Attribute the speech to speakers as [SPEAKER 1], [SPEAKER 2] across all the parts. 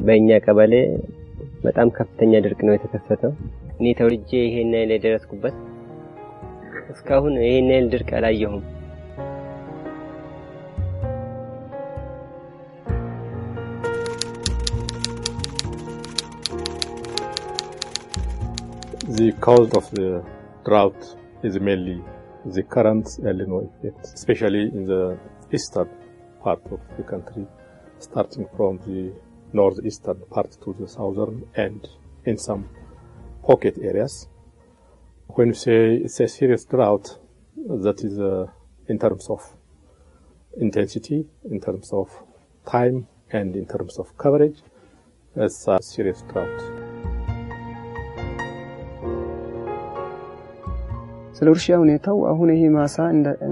[SPEAKER 1] በእኛ ቀበሌ በጣም ከፍተኛ ድርቅ ነው የተከሰተው። እኔ ተወልጄ ይሄን ላይ ደረስኩበት እስካሁን ይሄን ድርቅ አላየሁም።
[SPEAKER 2] The cause of the drought is mainly the current El Niño effect, especially in the eastern part of the country, starting from the northeastern part to the southern and in some pocket areas. When you say it's a serious drought, that is in terms of intensity, in terms of time, and in terms of coverage, it's a serious drought.
[SPEAKER 3] ስለርሻ ሁኔታው አሁን ይሄ ማሳ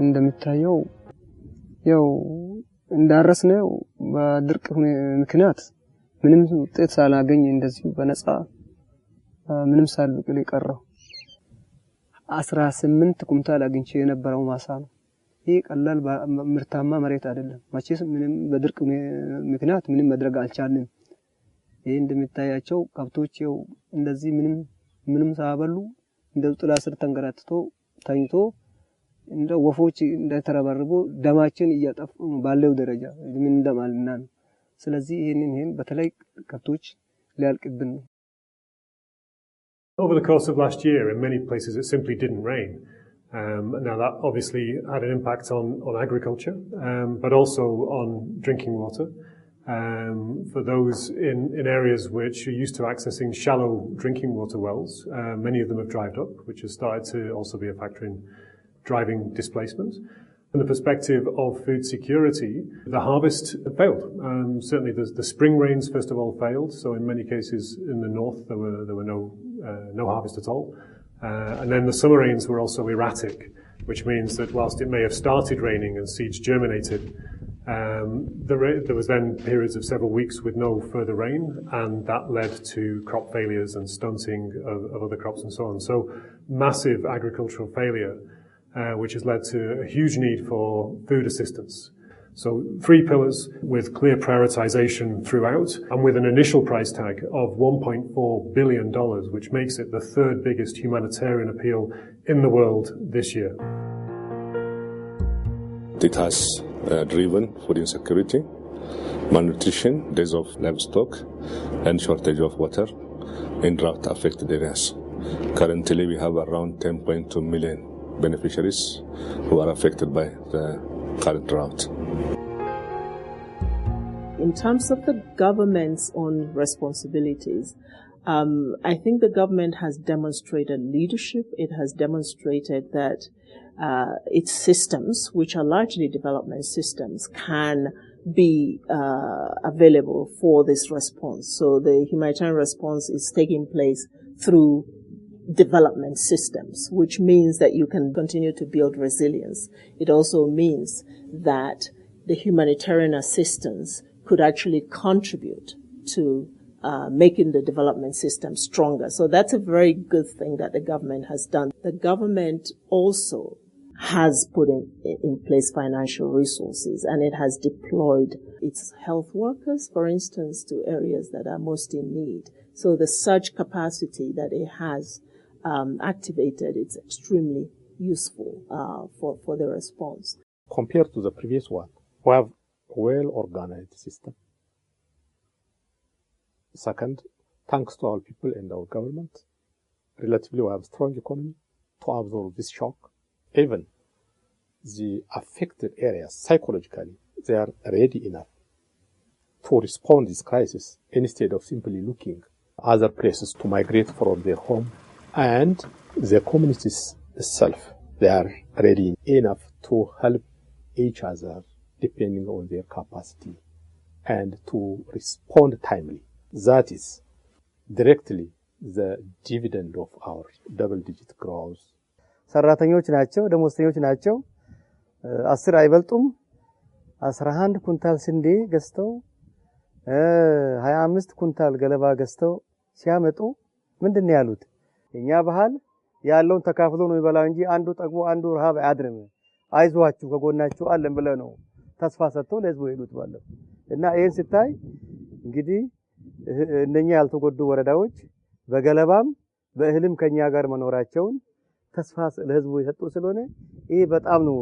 [SPEAKER 3] እንደምታየው ያው እንዳረስነው በድርቅ ምክንያት ምንም ውጤት ሳላገኝ እንደዚህ በነፃ ምንም ሳልበቅል የቀረው 18 ኩንታል አግኝቼ የነበረው ማሳ ነው። ይሄ ቀላል ምርታማ መሬት አይደለም። ማቼስ ምንም በድርቅ ምክንያት ምንም ማድረግ አልቻልንም። ይሄ እንደምታያቸው ከብቶች ያው እንደዚህ ምንም ሳበሉ እንደው ጥላ ስር ተንገራትቶ ታኝቶ እንደ ወፎች እንደተረባረቡ ደማችን እያጠፉ ባለው ደረጃ ምን እንደማልና ነው። ስለዚህ ይሄን በተለይ ከብቶች ሊያልቅብን ነው።
[SPEAKER 4] Over the course of last year, in many places it simply didn't rain. Now that obviously had an impact on agriculture, but also on drinking water. For those in areas which are used to accessing shallow drinking water wells, many of them have dried up, which has started to also be a factor in driving displacement. From the perspective of food security, the harvest failed. Certainly the spring rains first of all failed, so in many cases in the north there were no harvest at all. And then the summer rains were also erratic, which means that whilst it may have started raining and seeds germinated, there was then periods of several weeks with no further rain, and that led to crop failures and stunting of other crops and so on. So massive agricultural failure, which has led to a huge need for food assistance. So 3 pillars with clear prioritization throughout, and with an initial price tag of $1.4 billion, which makes it the 3rd biggest humanitarian appeal in the world this year.
[SPEAKER 5] It has driven food insecurity, malnutrition, death of livestock, and shortage of water in drought-affected areas. Currently, we have around 10.2 million beneficiaries who are affected by the current drought.
[SPEAKER 6] In terms of the government's own responsibilities, I think the government has demonstrated leadership. It has demonstrated that its systems, which are largely development systems, can be available for this response. So the humanitarian response is taking place through development systems, which means that you can continue to build resilience. It also means that the humanitarian assistance could actually contribute to making the development system stronger. So that's a very good thing that the government has done. The government also has put in place financial resources, and it has deployed its health workers, for instance, to areas that are most in need. So the surge capacity that it has activated, it's extremely useful for the response.
[SPEAKER 2] Compared to the previous one, we have a well-organized system. Second, thanks to our people and our government, relatively we have a strong economy to absorb this shock. Even the affected areas, psychologically, they are ready enough to respond to this crisis instead of simply looking other places to migrate from their home. And the communities itself, they are ready enough to help each other depending on their capacity and to respond timely. That is directly the dividend of our double-digit growth.
[SPEAKER 3] ሰራተኞች ናቸው፣ ደሞዝተኞች ናቸው። 10 አይበልጡም። 11 ኩንታል ስንዴ ገዝተው 25 ኩንታል ገለባ ገዝተው ሲያመጡ ምንድነው ያሉት? እኛ ባህል ያለውን ተካፍሎ ነው ይበላው እንጂ አንዱ ጠግቦ አንዱ ረሃብ አያድርም። አይዟችሁ ከጎናችሁ አለን ብለው ነው ተስፋ ሰጥተው ለህዝቡ ሄዱት ባለው እና ይሄን ሲታይ እንግዲህ
[SPEAKER 7] እነኛ ያልተጎዱ ወረዳዎች በገለባም በእህልም ከኛ ጋር መኖራቸውን ተስፋ ለህዝቡ የሰጡ ስለሆነ ይሄ በጣም ነው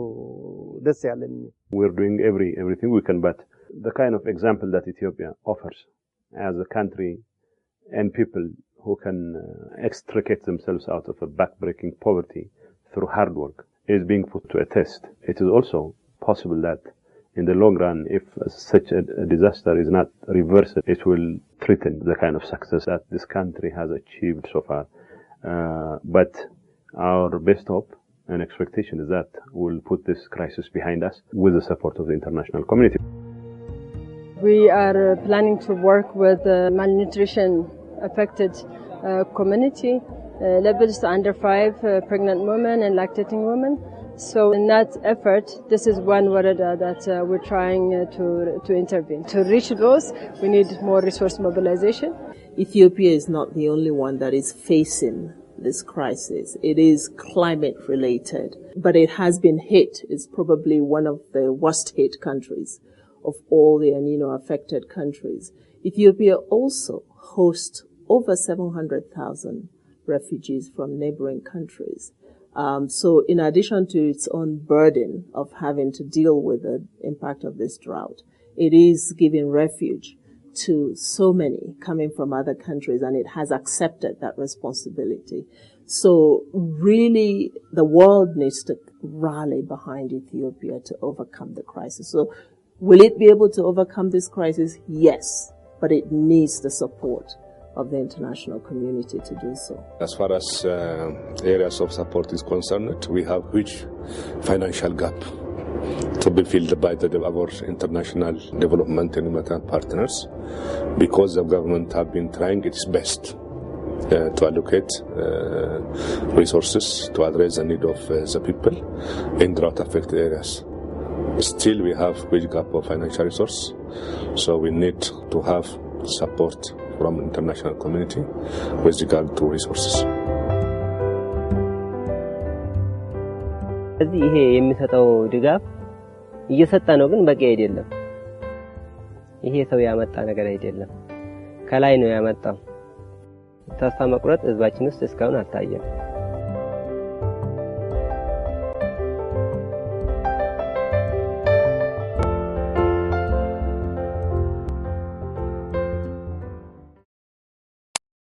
[SPEAKER 7] ደስ ያለን
[SPEAKER 8] we're doing everything we can but the kind of example that Ethiopia offers as a country and people who can extricate themselves out of a backbreaking poverty through hard work is being put to a test. It is also possible that in the long run, if such a disaster is not reversed, it will threaten the kind of success that this country has achieved so far. But our best hope and expectation is that we'll put this crisis behind us with the support of the international community.
[SPEAKER 9] We are planning to work with the malnutrition affected community, levels to under 5 pregnant women and lactating women. So in that effort, this is one warada that we're trying to intervene. To reach those, we need more resource mobilization.
[SPEAKER 6] Ethiopia is not the only one that is facing this crisis. It is climate related, but it has been hit. It's probably one of the worst hit countries of all the El Nino affected countries. Ethiopia also hosts over 700,000 refugees from neighboring countries. So in addition to its own burden of having to deal with the impact of this drought, it is giving refuge to so many coming from other countries, and it has accepted that responsibility. So really the world needs to rally behind Ethiopia to overcome the crisis. So will it be able to overcome this crisis? Yes, but it needs the support of the international community to do so.
[SPEAKER 5] As far as areas of support is concerned, we have huge financial gap to be filled by our international development and humanitarian partners, because the government have been trying its best to allocate resources to address the need of the people in drought-affected areas. Still, we have huge gap of financial resource, so we need to have support from international community with regard to resources.
[SPEAKER 1] እዚህ ይሄ የሚሰጠው ድጋፍ እየሰጠ ነው፣ ግን በቂ አይደለም። ይሄ ሰው ያመጣ ነገር አይደለም፣ ከላይ ነው ያመጣው። ተስፋ መቁረጥ ህዝባችን ውስጥ እስካሁን አልታየም።